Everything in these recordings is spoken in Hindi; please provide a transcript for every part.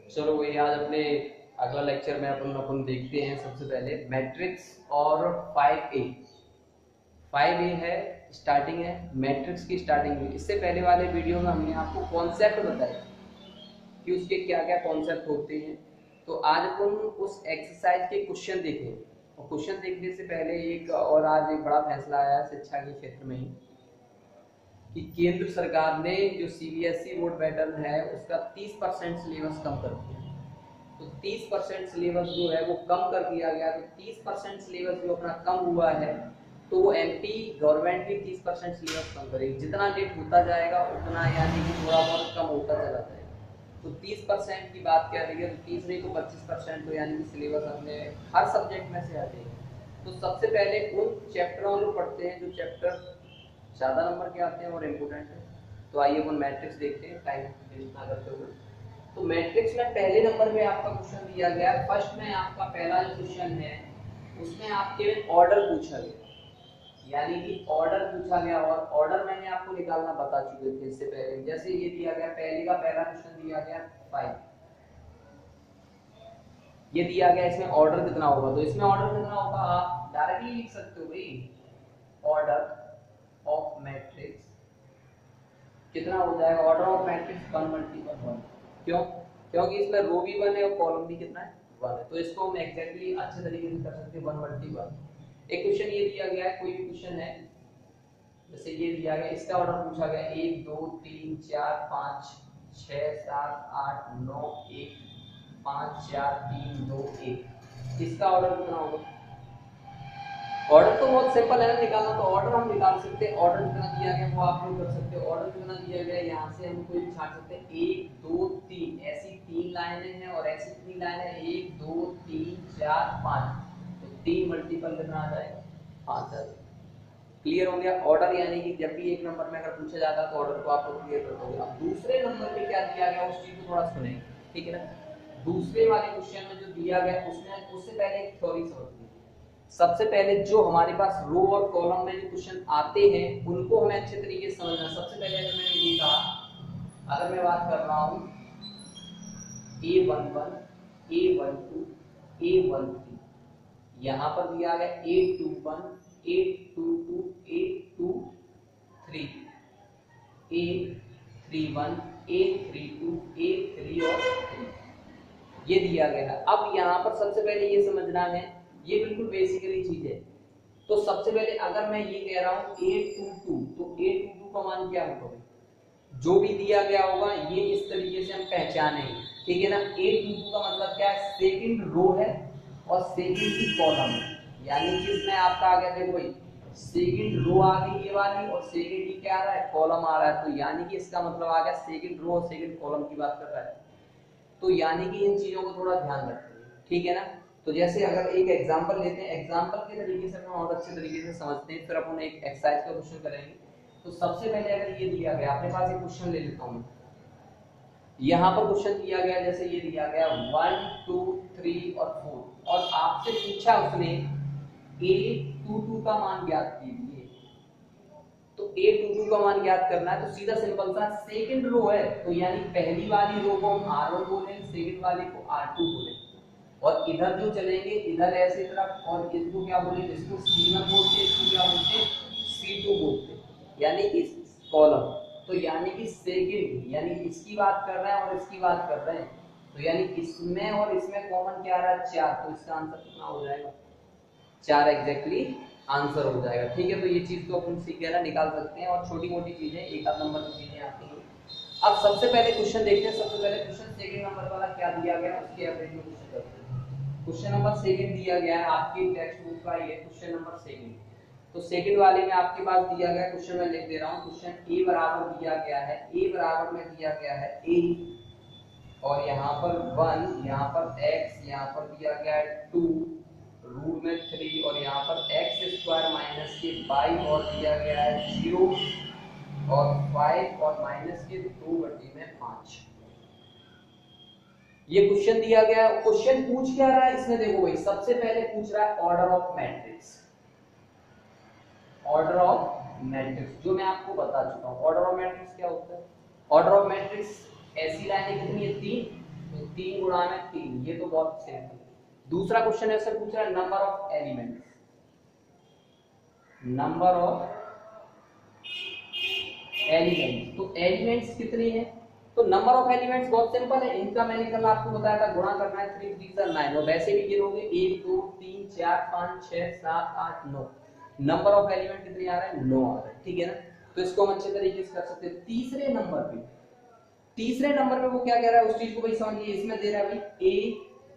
चलो वही आज अपने अगला लेक्चर में अपन देखते हैं। सबसे पहले मैट्रिक्स और 5A। 5A है, स्टार्टिंग है मैट्रिक्स की स्टार्टिंग में। इससे पहले वाले वीडियो में हमने आपको कॉन्सेप्ट बताया कि उसके क्या क्या कॉन्सेप्ट होते हैं। तो आज अपन उस एक्सरसाइज के क्वेश्चन देखें। और क्वेश्चन देखने से पहले आज एक बड़ा फैसला आया शिक्षा के क्षेत्र में ही कि केंद्र सरकार ने जो सीबीएसई बोर्ड पैटर्न है उसका 30% सिलेबस कम कर दिया। तो 30% सिलेबस जो है वो कम कर दिया गया। तो 30% सिलेबस जो अपना कम हुआ है तो वो एमपी गवर्नमेंट भी 30% सिलेबस कम करेगी। जितना लेट होता जाएगा उतना यानी कि थोड़ा बहुत कम होता चला जाएगा। तो 30% की बात कर रही है तो 30 नहीं तो 25% तो यानी कि सिलेबस अपने हर सब्जेक्ट में से आ जाएगा। तो सबसे पहले उन चैप्टरों को पढ़ते हैं जो चैप्टर ज़्यादा नंबर के आते हैं और इम्पोर्टेंट है। तो आइए अपन मैट्रिक्स देखते हैं टाइम वेस्ट ना करते हुए। तो मैट्रिक्स में पहले नंबर पे आपका क्वेश्चन दिया गया है। फर्स्ट में आपका पहला जो क्वेश्चन है उसमें आपके ऑर्डर पूछा गया, यानी कि ऑर्डर पूछा गया। और ऑर्डर मैंने आपको निकालना बता चुके थे इससे पहले। जैसे ये दिया गया पहले का पहला क्वेश्चन दिया गया 5, ये दिया गया इसमें ऑर्डर कितना होगा। तो इसमें ऑर्डर कितना होगा आप डायरेक्टली लिख सकते हो भाई, ऑर्डर ऑफ मैट्रिक्स कितना हो जाएगा। Order of matrix 1 × 1। क्यों? क्योंकि इसमें रो भी 1 है और कॉलम भी कितना है 1 है। तो इसको हम एग्जैक्टली अच्छे तरीके से कर सकते हैं 1 × 1। एक क्वेश्चन ये दिया गया है, कोई भी क्वेश्चन है जैसे ये दिया गया, इसका ऑर्डर पूछा गया 1 2 3 4 5 6 7 8 9 1 5 4 3 2 1। इसका ऑर्डर कितना होगा? ऑर्डर तो बहुत सिंपल है ना निकालना। तो ऑर्डर हम निकाल सकते हैं। ऑर्डर कितना दिया गया वो आप लोग कर सकते हो। ऑर्डर कितना दिया गया यहाँ से हम कोई भी छाट सकते हैं। 1 2 3 ऐसी 3 लाइनें हैं और ऐसी कितनी लाइनें 1 2 3 4 5। तो 3 मल्टीपल कितना आ जाएगा 5 आ जाएगा। क्लियर हो गया। ऑर्डर यानी कि जब भी एक नंबर में अगर पूछा जाता है तो ऑर्डर को आप लोग क्लियर कर दोगे। अब दूसरे नंबर पे क्या दिया गया उस चीज को थोड़ा सुनेंगे, ठीक है ना। दूसरे वाले क्वेश्चन में जो दिया गया उसमें उससे पहले एक थ्योरी समझ लीजिए। सबसे पहले जो हमारे पास रो और कॉलम में जो क्वेश्चन आते हैं उनको हमें अच्छे तरीके से समझना। सबसे पहले अगर मैंने ये कहा, अगर मैं बात कर रहा हूँ A11 A12 A13, यहाँ पर दिया गया A21 A22 A23 A31 A32 A3 और 3 ये दिया गया है। अब यहाँ पर सबसे पहले ये समझना है, ये बिल्कुल बेसिकली चीज है। तो सबसे पहले अगर मैं ये कह रहा हूँ A22 तो A22 का मान क्या होगा? जो भी दिया गया होगा ये इस तरीके से हम पहचानेंगे, ठीक है ना। A22 का मतलब क्या है? सेकंड रो है और सेकंड की कॉलम है। यानी कि इसमें आपका आ गया, देखो भाई सेकंड रो आ गई ये वाली और सेकंड की क्या आ रहा है कॉलम आ रहा है। तो यानी कि इसका मतलब आ गया सेकंड रो और सेकंड कॉलम की बात कर रहा है। तो यानी कि इन चीजों को थोड़ा ध्यान रखिए, ठीक है ना। तो जैसे अगर एक एग्जांपल लेते हैं, एग्जांपल के तरीके से हम और अच्छे तरीके से समझते हैं, फिर अपन एक एक्सरसाइज का क्वेश्चन करेंगे। तो सबसे पहले अगर ये दिया गया, अपने पास एक क्वेश्चन ले लेता हूं। यहाँ पर क्वेश्चन दिया गया, जैसे ये दिया गया 1 2 3 और 4 और आपसे पूछा उसने A22 का मान ज्ञात कीजिए। तो A22 का मान ज्ञात करना है तो सीधा सिंपल सा सेकंड रो है तो यानी पहली वाली रो को हम R1 बोलेंगे, सेकंड वाली को R2 बोलेंगे। और इधर जो चलेंगे इधर ऐसे तरफ और इसको क्या बोलेंगे, इसको C1 बोलते हैं, इसको क्या बोलते हैं C2 बोलते हैं, यानी इस कॉलम। तो यानी कि सेकंड यानी इसकी बात कर रहे हैं और इसकी बात कर रहे हैं। तो यानी इसमें और इसमें कॉमन क्या आ रहा है 4। तो इसका आंसर कितना हो जाएगा 4 एग्जैक्टली आंसर हो जाएगा, ठीक है। तो ये चीज तो अपन सीख गए ना, निकाल सकते हैं। और छोटी मोटी चीजें एक आध नंबर की चीजें आती हैं। अब सबसे पहले क्वेश्चन देखते हैं। सबसे पहले क्वेश्चन सेकंड नंबर वाला क्या दिया गया उसके एवरेज में क्वेश्चन करते हैं। क्वेश्चन नंबर सेकंड दिया गया है आपके टेक्स्ट बुक का, ये क्वेश्चन नंबर सेकंड। तो सेकंड वाले में आपके पास दिया गया क्वेश्चन मैं लिख दे रहा हूं। क्वेश्चन ए बराबर दिया गया है, ए बराबर में दिया गया है ए और यहाँ पर 1, यहाँ पर x, यहाँ पर दिया गया है 2 रूट में 3 और यहाँ पर x² माइनस के 5 और दिया गया है 0 और 5 और माइनस के 2/5। ये क्वेश्चन दिया गया है। क्वेश्चन पूछ क्या रहा है इसमें, देखो भाई सबसे पहले पूछ रहा है order of matrix. Order of matrix जो मैं आपको बता चुका हूँ। ऑर्डर ऑफ मैट्रिक्स क्या होता है? ऑर्डर ऑफ मैट्रिक्स ऐसी लाइनें कितनी है 3, 3 गुणा में 3, ये तो बहुत सिंपल। दूसरा क्वेश्चन है, उससे पूछ रहा है number of elements, number of elements. तो एलिमेंट्स कितने हैं? तो नंबर ऑफ एलिमेंट्स बहुत सिंपल है, इनका मैंने कल आपको बताया था, गुणा करना है 3 3 9, और वैसे भी गिनोगे 1 2 3 4 5 6 7 8 9, नंबर ऑफ एलिमेंट कितने आ रहे हैं? 9 आ रहे हैं, ठीक है ना। तो इसको हम अच्छे तरीके से कर सकते हैं। तीसरे नंबर पे वो क्या कह रहा है, उस चीज को भाई समझिए। इसमें दे रहा है भाई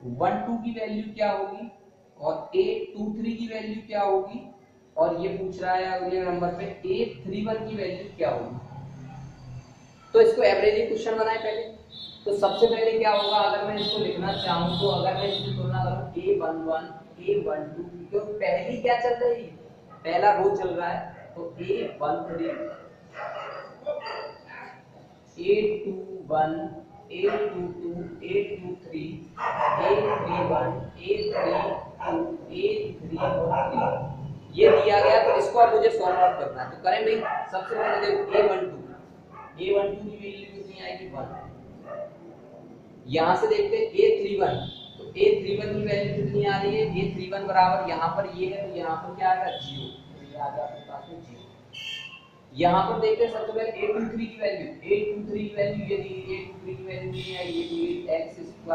A12 की वैल्यू क्या होगी और A23 की वैल्यू क्या होगी, और ये पूछ रहा है अगले नंबर पे A31 की वैल्यू क्या होगी। तो इसको एवरेज क्वेश्चन बनाए पहले। तो सबसे पहले क्या होगा, अगर मैं इसको लिखना चाहूं तो अगर मैं इसकी तुलना करूं A11 A12, क्योंकि पहली क्या चल रही है, पहला रो चल रहा है, तो A13 A21 A22 A23 A31 A32 A33, ये दिया गया। तो इसको अब मुझे सॉल्व आउट करना है। तो करें भाई, सबसे पहले देखो A12 की वैल्यू कितनी आएगी 1। यहां से देखते हैं A31, तो A31 की वैल्यू कितनी आ रही है, A31 बराबर यहां पर ये है, तो यहां पर क्या आएगा 0, तो ये आ गया आपके पास में 0। यहां पर देखते हैं सबसे पहले A23 की वैल्यू ये दी है, A23 की वैल्यू कितनी है, ये x² -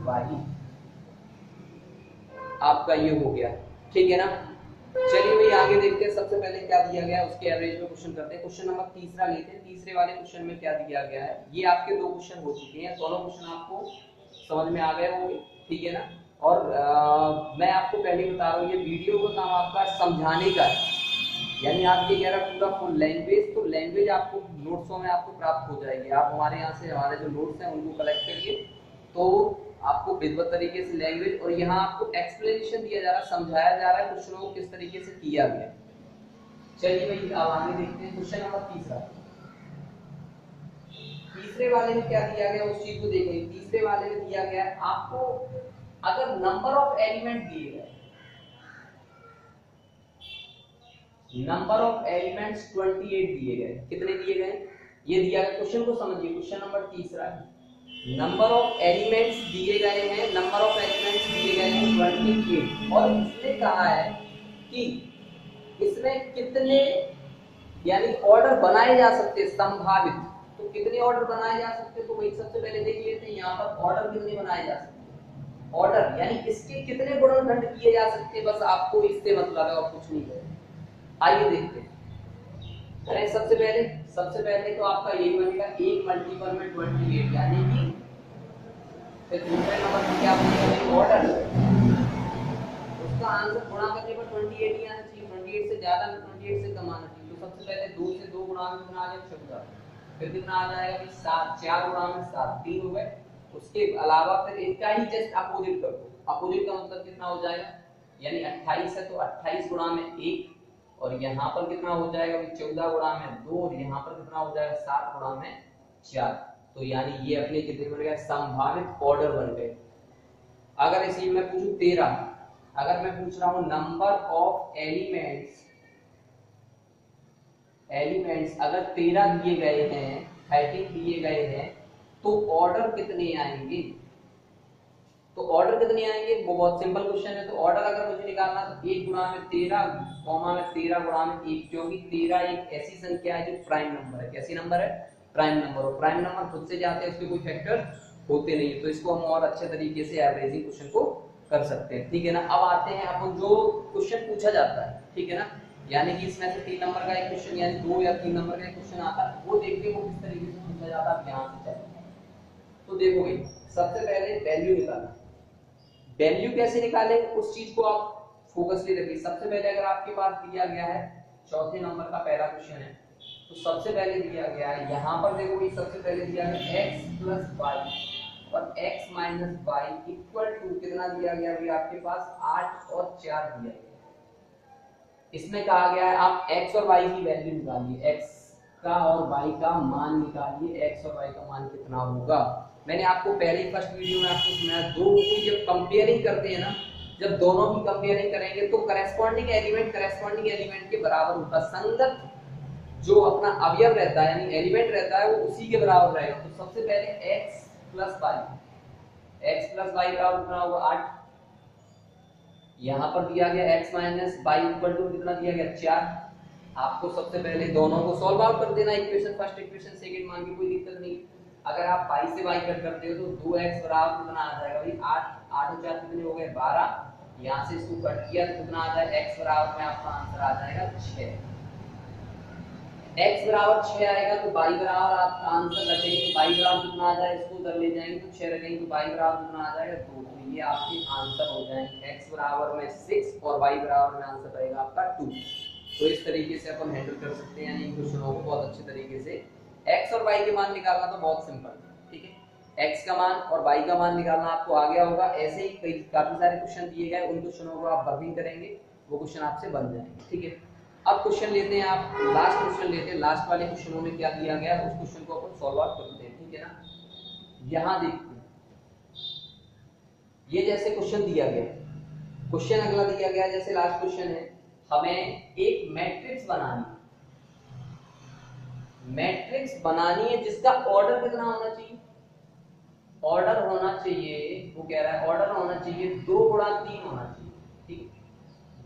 y आपका ये हो गया, ठीक है ना। चलिए भाई आगे देखते हैं, सबसे पहले क्या दिया गया है उसके एवरेज में क्वेश्चन करते हैं। क्वेश्चन नंबर तीसरा लेते हैं। तीसरे वाले क्वेश्चन में क्या दिया गया है, ये आपके 2 क्वेश्चन हो चुके हैं, दोनों क्वेश्चन आपको समझ में आ गए होंगे, ठीक है ना। और मैं आपको पहले बता रहा हूँ, ये वीडियो का काम आपका समझाने का है, यानी आपके कह रहा पूरा फुल लैंग्वेज, तो लैंग्वेज आपको नोट्सों में आपको प्राप्त हो जाएगी। आप हमारे यहाँ से हमारे जो नोट्स हैं उनको कलेक्ट करिए, तो आपको विधिवत तरीके से लैंग्वेज, और यहाँ आपको एक्सप्लेनेशन दिया जा रहा है, समझाया जा रहा है क्वेश्चनों को किस तरीके से किया गया। चलिए भाई अब आगे देखते हैं क्वेश्चन नंबर तीसरा। तीसरे वाले में क्या दिया गया उस चीज को देखेंगे। तीसरे वाले में दिया गया है आपको, अगर नंबर ऑफ एलिमेंट दिए गए, नंबर ऑफ एलिमेंट्स 28 दिए गए, कितने दिए गए ये दिया गया। क्वेश्चन को समझिए, क्वेश्चन नंबर तीसरा है, नंबर ऑफ एलिमेंट्स दिए गए हैं, नंबर ऑफ एलिमेंट्स दिए गए हैं 28, और इसने कहा है कि इसमें कितने यानी ऑर्डर बनाए जा सकते हैं संभावित। तो कितने ऑर्डर बनाए जा सकते हैं, तो भाई सबसे पहले देख लेते हैं यहाँ पर ऑर्डर कितने बनाए जा सकते हैं। ऑर्डर यानी इसके कितने गुणनखंड किए जा सकते हैं, बस आपको इससे मतलब है और कुछ नहीं है। आइए देखते हैं। अरे सबसे पहले तो आपका यही बनेगा 1 मल्टीपल में 28, यानी कि फिर दूसरे नंबर पर क्या बनेगा ऑर्डर, उसका आंसर गुणा करने पर 28 ही आना चाहिए, 28 से ज्यादा ना 28 से कम आना चाहिए। तो सबसे पहले 2 से 2 गुणा में कितना आ जाएगा 14, फिर कितना आ जाएगा भाई 7, 4 गुणा में 7 3 हो गए। उसके अलावा फिर इसका ही जस्ट अपोजिट कर दो, अपोजिट का मतलब कितना हो जाएगा, यानी 28 है तो 28 गुणा में 1, और यहाँ पर कितना हो जाएगा 14 गुणा में 2, और यहाँ पर कितना हो जाएगा 7 गुणा में 4। तो यानी ये अपने कितने बन गए, संभावित ऑर्डर बन गए। अगर इसी में पूछूं 13, अगर मैं पूछ रहा हूं नंबर ऑफ एलिमेंट्स अगर 13 दिए गए हैं, 13 दिए गए हैं, तो ऑर्डर कितने आएंगे, तो ऑर्डर कितने आएंगे, वो बहुत सिंपल क्वेश्चन है। तो ऑर्डर अगर मुझे निकालना तो 1 गुणा में 13 कॉमा में 13 गुणा में 1, क्योंकि 13 एक ऐसी संख्या है जो प्राइम नंबर है। कैसी नंबर है, प्राइम नंबर। और प्राइम नंबर खुद से जाते हैं, उसके कोई फैक्टर होते नहीं, तो इसको हम और अच्छे तरीके से एवरेजिंग क्वेश्चन को कर सकते हैं, ठीक है ना। अब आते हैं अपन जो क्वेश्चन पूछा जाता है, ठीक है ना, यानी कि इसमें से 3 नंबर का एक क्वेश्चन यानी 2 या 3 नंबर का एक क्वेश्चन आता है, वो देखिए वो किस तरीके से पूछा जाता है। यहाँ से चलिए तो देखो भाई, सबसे पहले वैल्यू निकालना। वैल्यू कैसे निकालें उस चीज को आप फोकस ले रखिए। सबसे पहले अगर आपके पास दिया गया है चौथे नंबर का पहला क्वेश्चन है, तो सबसे पहले दिया गया है यहाँ पर देखो भाई, सबसे पहले दिया गया x + y और x - y इक्वल टू कितना दिया गया भाई आपके पास 8 और 4 दिया गया। इसमें कहा गया है आप x और y की वैल्यू निकालिए, x का और y का मान निकालिए, x और y का मान कितना होगा। मैंने आपको पहले ही फर्स्ट वीडियो में आपको सुनाया, दो की जब कंपेयरिंग करते हैं ना, जब दोनों की कंपेयरिंग करेंगे तो करेस्पॉन्डिंग एलिमेंट के बराबर होता है। संगत जो अपना अवयव रहता है यानी एलिमेंट रहता है वो उसी के बराबर रहेगा। तो सबसे पहले x plus y, x plus y बराबर कितना होगा 8। यहाँ पर दिया गया x minus y equal to कितना दिया गया 4। आपको सबसे पहले दोनों को सॉल्व आउट कर देना, इक्वेशन फर्स्ट इक्वेशन सेकंड मान के, कोई दिक्कत नहीं। अगर आप y से y कट करते हो तो 2x बराबर कितना आ जाएगा भाई 8, 8 और 4 कितने हो गए 12। यहाँ से इसको कट किया तो कितना आ जाएगा x बराबर में आपका आंसर आ जाएगा 6। x बराबर 6 आएगा तो y बराबर आपका आंसर रखेंगे, y बराबर कितना आ जाएगा, इसको उधर ले जाएंगे तो 6 रखेंगे तो y बराबर कितना आ जाएगा 2। तो ये आपके आंसर हो जाएंगे, x बराबर में 6 और y बराबर में आंसर रहेगा आपका 2। तो इस तरीके से अपन हैंडल कर सकते हैं यानी क्वेश्चनों को बहुत अच्छे तरीके से। x और y के मान निकालना तो बहुत सिंपल है, ठीक है। x का मान और y का मान निकालना आपको आ गया होगा। ऐसे ही काफी सारे क्वेश्चन दिए गए, उन क्वेश्चनों को आप वर्किंग करेंगे, वो क्वेश्चन आपसे बन जाएंगे, ठीक है। अब क्वेश्चन लेते हैं, आप लास्ट क्वेश्चन लेते हैं। लास्ट वाले क्वेश्चनों में क्या दिया गया है उस क्वेश्चन को अपन सॉल्व आउट करते हैं, ठीक है ना। यहाँ देखते हैं, ये जैसे क्वेश्चन दिया गया, क्वेश्चन अगला दिया गया जैसे लास्ट क्वेश्चन है, हमें एक मैट्रिक्स बनानी है, मैट्रिक्स बनानी है जिसका ऑर्डर कितना होना चाहिए, ऑर्डर होना चाहिए, वो कह रहा है ऑर्डर होना चाहिए 2 गुणा 3 होना चाहिए, ठीक है।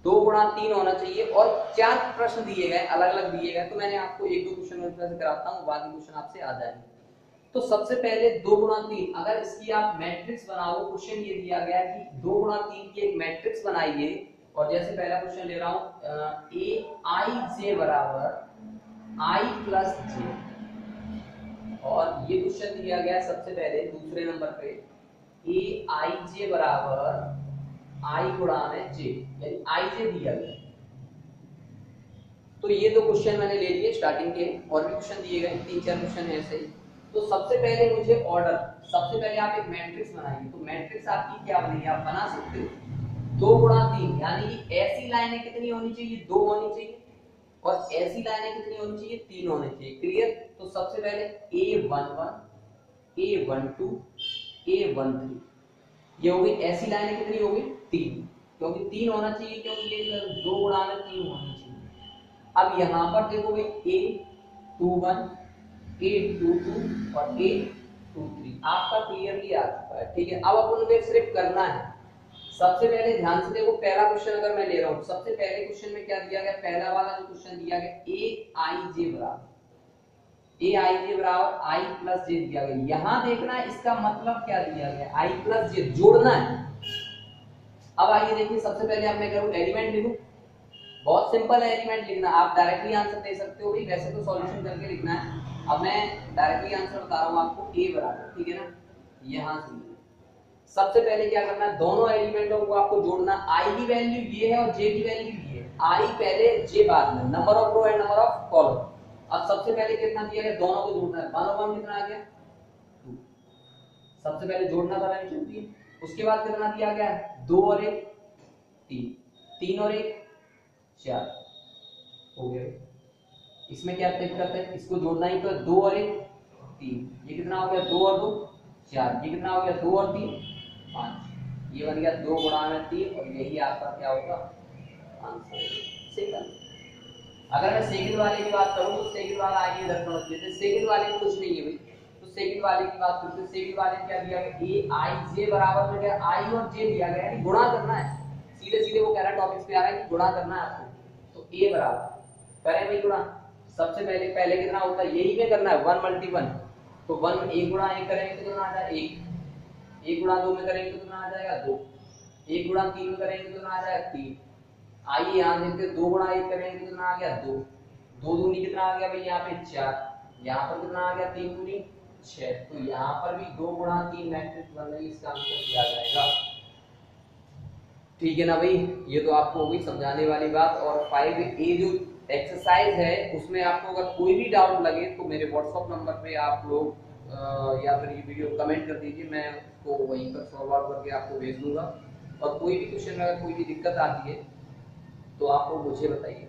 2 गुणा 3 होना चाहिए और 4 प्रश्न दिए गए, अलग अलग दिए गए। तो मैंने आपको 1-2 क्वेश्चन से कराता हूँ, बाकी क्वेश्चन आपसे आ जाएंगे। तो सबसे पहले 2 गुणा 3, अगर इसकी आप मैट्रिक्स बनाओ, क्वेश्चन ये दिया गया है कि 2 गुणा 3 की एक मैट्रिक्स बनाइए। और जैसे पहला क्वेश्चन ले रहा हूँ, ए आई जे बराबर आई प्लस जे, और ये क्वेश्चन दिया गया सबसे पहले दूसरे नंबर पे ए आई जे बराबर आई गुणा में जे, यानी आई जे दिया गया। तो ये 2 क्वेश्चन मैंने ले लिए स्टार्टिंग के, और भी क्वेश्चन दिए गए 3-4 क्वेश्चन है ऐसे ही। तो सबसे पहले मुझे ऑर्डर, सबसे पहले आप एक मैट्रिक्स बनाइए। तो मैट्रिक्स आपकी क्या बनेगी, आप बना सकते हो 2 गुणा 3, यानी कि ऐसी लाइनें कितनी होनी चाहिए 2 होनी चाहिए, और ऐसी लाइनें कितनी होनी चाहिए 3 होनी चाहिए। क्लियर। तो सबसे पहले A11 A12 A13, ये होगी ऐसी लाइनें कितनी होगी 3, क्योंकि 3 होना चाहिए, क्योंकि ये 2 गुणा में 3 होनी चाहिए। अब यहाँ पर देखो भाई A21 A22 और A23 आपका क्लियरली आ चुका है, ठीक है। अब अपन को सिर्फ करना है, सबसे पहले ध्यान से देखो, पहला क्वेश्चन अगर मैं ले रहा हूँ, सबसे पहले क्वेश्चन में क्या दिया गया, पहला वाला जो क्वेश्चन दिया गया ए आई जे बराबर आई प्लस जे दिया गया। यहाँ देखना है इसका मतलब क्या दिया गया, आई प्लस जे जोड़ना है। अब आइए देखिए, सबसे पहले अब मैं करूँ एलिमेंट लिखूं, बहुत सिंपल है एलिमेंट लिखना, आप डायरेक्टली आंसर दे सकते हो भाई, वैसे तो सॉल्यूशन करके लिखना है। अब मैं डायरेक्टली आंसर बता रहा हूँ आपको, ए बराबर, ठीक है ना। यहाँ से सबसे पहले क्या करना है, दोनों एलिमेंटों को आपको जोड़ना। आई की वैल्यू ये है और जे की वैल्यू ये है, आई पहले जे बाद में, number of row and number of column. अब सबसे पहले कितना दिया गया, दोनों को जोड़ना है, 1 और 1 कितना आ गया 2, सबसे पहले जोड़ना था, मैंने जोड़ दिया। उसके बाद कितना दिया गया 2 और 1 3, 3 और 1 4 हो गया। इसमें क्या दिक्कत है, इसको जोड़ना ही तो, 2 और 1 3, ये कितना हो गया 2 और 2 4, ये कितना हो गया 2 और 3 5, ये बन गया 2 गुणा में 3, और यही आपका क्या होगा आंसर। सेकंड, अगर मैं सेकंड वाले की बात करूं तो सेकंड वाला आगे इधर समझ लेते हैं, सेकंड वाले में कुछ नहीं है भाई। तो सेकंड वाले की बात करते हैं, सेकंड वाले में क्या दिया गया, ए आई जे बराबर में क्या आई और जे दिया गया, यानी गुणा करना है, सीधे सीधे वो कह रहा है, टॉपिक्स पे आ रहा है कि गुणा करना है आपको। तो ए बराबर करें भाई गुणा, सबसे पहले कितना होता है, यही में करना है 1 × 1, तो 1 1 गुणा 1 करेंगे तो कितना आ जाएगा 1, 1 गुणा 2 में करेंगे तो कितना आ जाएगा 2, 1 गुणा 3 में करेंगे तो कितना आ जाएगा 3। आइए यहाँ देखते हैं, 2 गुणा 1 करेंगे तो कितना आ गया 2, 2 दूनी कितना आ गया भाई यहाँ पे 4, यहाँ पर कितना आ गया 3 दूनी 6। तो यहाँ पर भी 2 गुणा 3 मैट्रिक्स बन रही, इसका आंसर दिया जाएगा, ठीक है ना भाई। ये तो आपको होगी समझाने वाली बात। और 5A जो एक्सरसाइज है उसमें आपको अगर कोई भी डाउट लगे तो मेरे व्हाट्सएप नंबर पे आप लोग या फिर ये वीडियो कमेंट कर दीजिए, मैं उसको वहीं पर सॉल्व आउट करके आपको भेज दूंगा। और कोई भी क्वेश्चन में अगर कोई भी दिक्कत आती है तो आपको मुझे बताइए,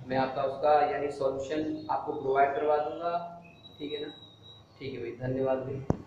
मैं आपका उसका यानी सॉल्यूशन आपको प्रोवाइड करवा दूंगा, ठीक है ना। ठीक है भाई, धन्यवाद भाई।